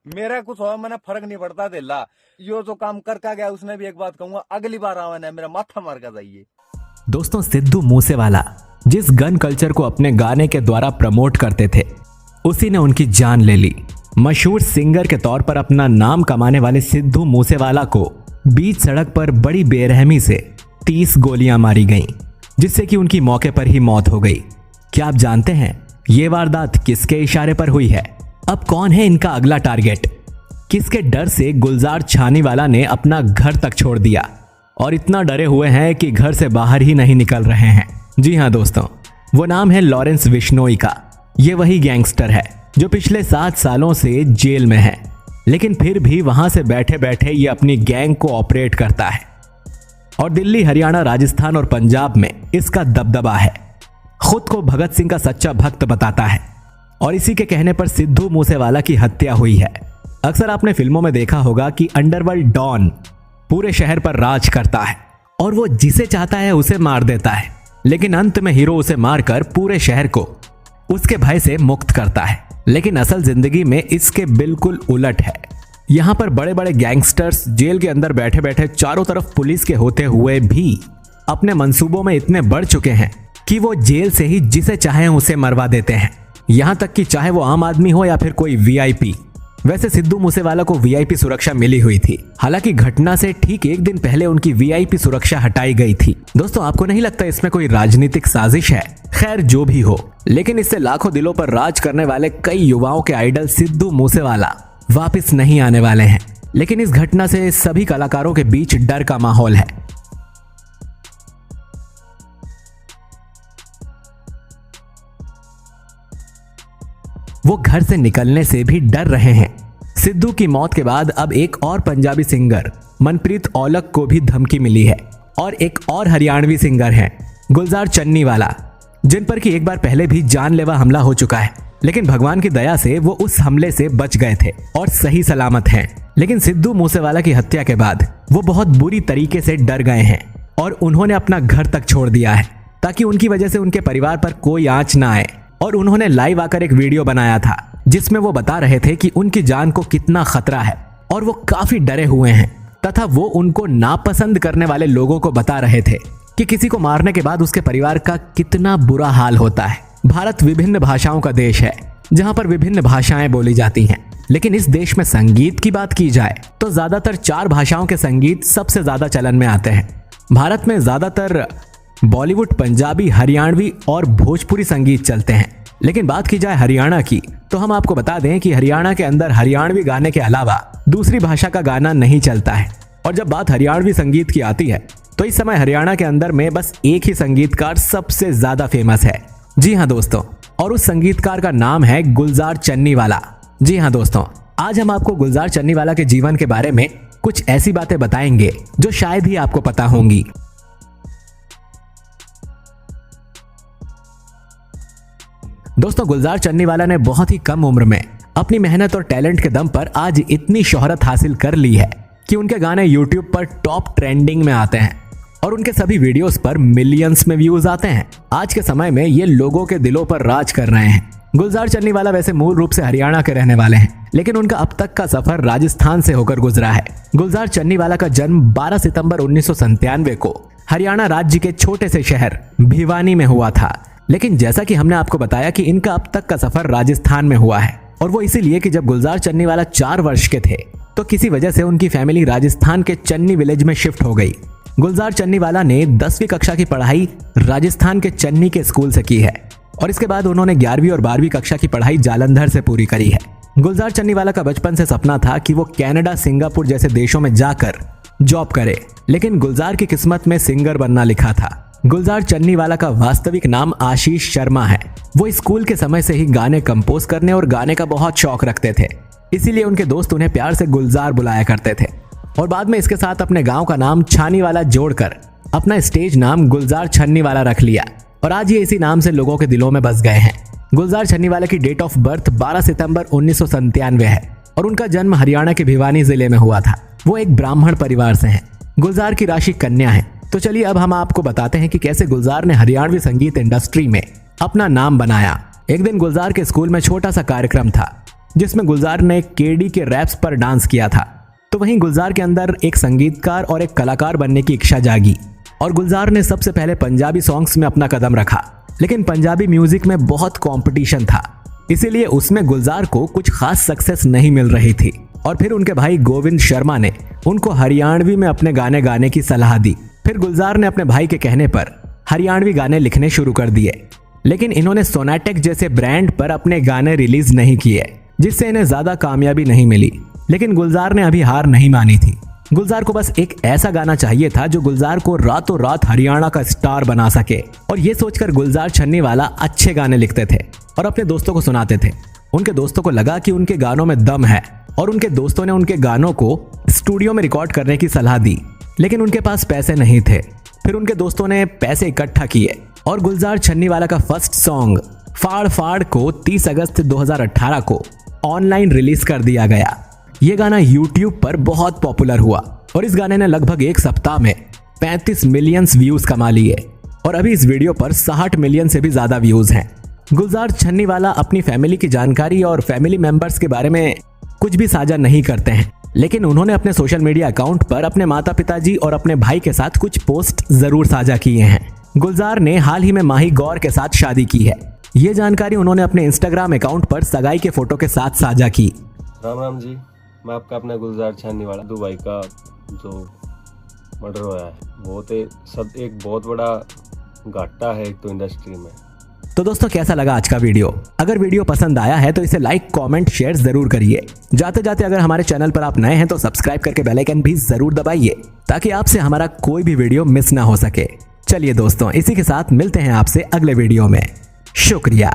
मेरा कुछ हो मैंने फर्क नहीं पड़ता दिल्ला। यो जो काम करके गया उसने भी एक बात कहूंगा, अगली बार आवा मेरा माथा मार कर जाइए। दोस्तों, सिद्धू मूसेवाला जिस गन कल्चर को अपने गाने के द्वारा प्रमोट करते थे, उसी ने उनकी जान ले ली। मशहूर सिंगर के तौर पर अपना नाम कमाने वाले सिद्धू मूसेवाला को बीच सड़क पर बड़ी बेरहमी से 30 गोलियां मारी गईं, जिससे कि उनकी मौके पर ही मौत हो गई। क्या आप जानते हैं ये वारदात किसके इशारे पर हुई है? अब कौन है इनका अगला टारगेट? किसके डर से गुलजार छानीवाला ने अपना घर तक छोड़ दिया और इतना डरे हुए हैं कि घर से बाहर ही नहीं निकल रहे हैं? जी हाँ दोस्तों, वो नाम है लॉरेंस बिश्नोई का। ये वही गैंगस्टर है जो पिछले 7 सालों से जेल में है, लेकिन फिर भी वहां से बैठे बैठे ये अपनी गैंग को ऑपरेट करता है और दिल्ली, हरियाणा, राजस्थान और पंजाब में इसका दबदबा है। खुद को भगत सिंह का सच्चा भक्त बताता है और इसी के कहने पर सिद्धू मूसेवाला की हत्या हुई है। अक्सर आपने फिल्मों में देखा होगा कि अंडरवर्ल्ड डॉन पूरे शहर पर राज करता है और वो जिसे चाहता है उसे मार देता है, लेकिन अंत में हीरो उसे मारकर पूरे शहर को उसके भय से मुक्त करता है। लेकिन असल जिंदगी में इसके बिल्कुल उलट है। यहाँ पर बड़े बड़े गैंगस्टर्स जेल के अंदर बैठे बैठे चारों तरफ पुलिस के होते हुए भी अपने मंसूबों में इतने बढ़ चुके हैं कि वो जेल से ही जिसे चाहे उसे मरवा देते हैं, यहाँ तक कि चाहे वो आम आदमी हो या फिर कोई वीआईपी। वैसे सिद्धू मूसेवाला को वीआईपी सुरक्षा मिली हुई थी, हालांकि घटना से ठीक एक दिन पहले उनकी वीआईपी सुरक्षा हटाई गई थी। दोस्तों, आपको नहीं लगता इसमें कोई राजनीतिक साजिश है? खैर जो भी हो, लेकिन इससे लाखों दिलों पर राज करने वाले कई युवाओं के आइडल सिद्धू मूसेवाला वापस नहीं आने वाले हैं। लेकिन इस घटना से सभी कलाकारों के बीच डर का माहौल है। वो घर से निकलने से भी डर रहे हैं। सिद्धू की मौत के बाद अब एक और पंजाबी सिंगर मनप्रीत औलख को भी धमकी मिली है और एक और हरियाणवी सिंगर हैं गुलजार चन्नीवाला, जिन पर कि एक बार पहले भी जानलेवा हमला हो चुका है, लेकिन भगवान की दया से वो उस हमले से बच गए थे और सही सलामत हैं। लेकिन सिद्धू मूसेवाला की हत्या के बाद वो बहुत बुरी तरीके से डर गए हैं और उन्होंने अपना घर तक छोड़ दिया है ताकि उनकी वजह से उनके परिवार पर कोई आंच ना आए। और उन्होंने लाइव आकर एक वीडियो बनाया था जिसमें वो बता रहे थे कि उनकी जान को कितना खतरा है और वो काफी डरे हुए हैं, तथा वो उनको नापसंद करने वाले लोगों को बता रहे थे कि किसी को मारने के बाद उसके परिवार का कितना बुरा हाल होता है। भारत विभिन्न भाषाओं का देश है जहां पर विभिन्न भाषाएं बोली जाती हैं, लेकिन इस देश में संगीत की बात की जाए तो ज्यादातर 4 भाषाओं के संगीत सबसे ज्यादा चलन में आते हैं। भारत में ज्यादातर बॉलीवुड, पंजाबी, हरियाणवी और भोजपुरी संगीत चलते हैं। लेकिन बात की जाए हरियाणा की तो हम आपको बता दें कि हरियाणा के अंदर हरियाणवी गाने के अलावा दूसरी भाषा का गाना नहीं चलता है। और जब बात हरियाणवी संगीत की आती है तो इस समय हरियाणा के अंदर में बस एक ही संगीतकार सबसे ज्यादा फेमस है। जी हाँ दोस्तों, और उस संगीतकार का नाम है गुलजार चन्नीवाला। जी हाँ दोस्तों, आज हम आपको गुलजार चन्नीवाला के जीवन के बारे में कुछ ऐसी बातें बताएंगे जो शायद ही आपको पता होंगी। दोस्तों, गुलजार चन्नीवाला ने बहुत ही कम उम्र में अपनी मेहनत और टैलेंट के दम पर आज इतनी शोहरत हासिल कर ली है कि उनके गाने YouTube पर टॉप ट्रेंडिंग में आते हैं और उनके सभी वीडियोस पर मिलियंस में व्यूज आते हैं। आज के समय में ये लोगों के दिलों पर राज कर रहे हैं। गुलजार चन्नीवाला वैसे मूल रूप से हरियाणा के रहने वाले हैं, लेकिन उनका अब तक का सफर राजस्थान से होकर गुजरा है। गुलजार चन्नीवाला का जन्म 12 सितंबर 1997 को हरियाणा राज्य के छोटे से शहर भिवानी में हुआ था। लेकिन जैसा कि हमने आपको बताया कि इनका अब तक का सफर राजस्थान में हुआ है, और वो इसीलिए कि जब गुलजार चन्नीवाला 4 वर्ष के थे तो किसी वजह से उनकी फैमिली राजस्थान के चन्नी विलेज में शिफ्ट हो गई। गुलजार चन्नीवाला ने 10वीं कक्षा की पढ़ाई राजस्थान के चन्नी के स्कूल से की है और इसके बाद उन्होंने 11वीं और 12वीं कक्षा की पढ़ाई जालंधर से पूरी करी है। गुलजार चन्नीवाला का बचपन से सपना था कि वो कनाडा, सिंगापुर जैसे देशों में जाकर जॉब करे, लेकिन गुलजार की किस्मत में सिंगर बनना लिखा था। गुलजार चन्नीवाला का वास्तविक नाम आशीष शर्मा है। वो स्कूल के समय से ही गाने कंपोज करने और गाने का बहुत शौक रखते थे, इसीलिए उनके दोस्त उन्हें प्यार से गुलजार बुलाया करते थे और बाद में इसके साथ अपने गांव का नाम छानीवाला जोड़कर अपना स्टेज नाम गुलजार छन्नीवाला रख लिया और आज ये इसी नाम से लोगों के दिलों में बस गए हैं। गुलजार छन्नीवाला की डेट ऑफ बर्थ 12 सितंबर 1997 है और उनका जन्म हरियाणा के भिवानी जिले में हुआ था। वो एक ब्राह्मण परिवार से हैं। गुलजार की राशि कन्या है। तो चलिए अब हम आपको बताते हैं कि कैसे गुलजार ने हरियाणवी संगीत इंडस्ट्री में अपना नाम बनाया। एक दिन गुलजार के स्कूल में छोटा सा कार्यक्रम था जिसमें गुलजार ने केडी के रैप्स पर डांस किया था। तो वहीं गुलजार के अंदर एक संगीतकार और एक कलाकार बनने की इच्छा जागी और गुलजार ने सबसे पहले पंजाबी सॉन्ग्स में अपना कदम रखा। लेकिन पंजाबी म्यूजिक में बहुत कंपटीशन था, इसीलिए उसमें गुलजार को कुछ खास सक्सेस नहीं मिल रही थी। और फिर उनके भाई गोविंद शर्मा ने उनको हरियाणवी में अपने गाने गाने की सलाह दी। फिर गुलजार ने अपने भाई के कहने पर हरियाणवी गाने लिखने शुरू कर दिए। लेकिन इन्होंने सोनाटेक जैसे ब्रांड पर अपने गाने रिलीज नहीं किए, जिससे इन्हें ज्यादा कामयाबी नहीं मिली। लेकिन गुलजार ने अभी हार नहीं मानी थी। गुलजार को बस एक ऐसा गाना चाहिए था जो गुलजार को रातों रात हरियाणा का स्टार बना सके। और ये सोचकर गुलजार छन्नीवाला अच्छे गाने लिखते थे और अपने दोस्तों को सुनाते थे। उनके दोस्तों को लगा कि उनके गानों में दम है और उनके दोस्तों ने उनके गानों को स्टूडियो में रिकॉर्ड करने की सलाह दी। लेकिन उनके पास पैसे नहीं थे। फिर उनके दोस्तों ने पैसे इकट्ठा किए और गुलजार छन्नीवाला का फर्स्ट सॉन्ग फाड़ फाड़ को 30 अगस्त 2018 को ऑनलाइन रिलीज कर दिया गया। ये गाना YouTube पर बहुत पॉपुलर हुआ और इस गाने ने लगभग एक सप्ताह में 35 मिलियन व्यूज कमा लिए और अभी इस वीडियो पर 60 मिलियन से भी ज्यादा व्यूज हैं। गुलजार छन्नीवाला अपनी फैमिली की जानकारी और फैमिली मेंबर्स के बारे में कुछ भी साझा नहीं करते हैं, लेकिन उन्होंने अपने सोशल मीडिया अकाउंट पर अपने माता पिताजी और अपने भाई के साथ कुछ पोस्ट जरूर साझा किए हैं। गुलजार ने हाल ही में माही गौर के साथ शादी की है। ये जानकारी उन्होंने अपने इंस्टाग्राम अकाउंट पर सगाई के फोटो के साथ साझा की। राम राम जी, मैं आपका अपना गुलजार छन्नीवाला दुबई का जो मर्डर हुआ है वो तो सब एक बहुत बड़ा घाटा है एक तो इंडस्ट्री में। तो दोस्तों कैसा लगा आज का वीडियो? अगर वीडियो पसंद आया है तो इसे लाइक कमेंट शेयर जरूर करिए। जाते जाते अगर हमारे चैनल पर आप नए हैं तो सब्सक्राइब करके बेल आइकन भी जरूर दबाइए ताकि आपसे हमारा कोई भी वीडियो मिस ना हो सके। चलिए दोस्तों, इसी के साथ मिलते हैं आपसे अगले वीडियो में। शुक्रिया।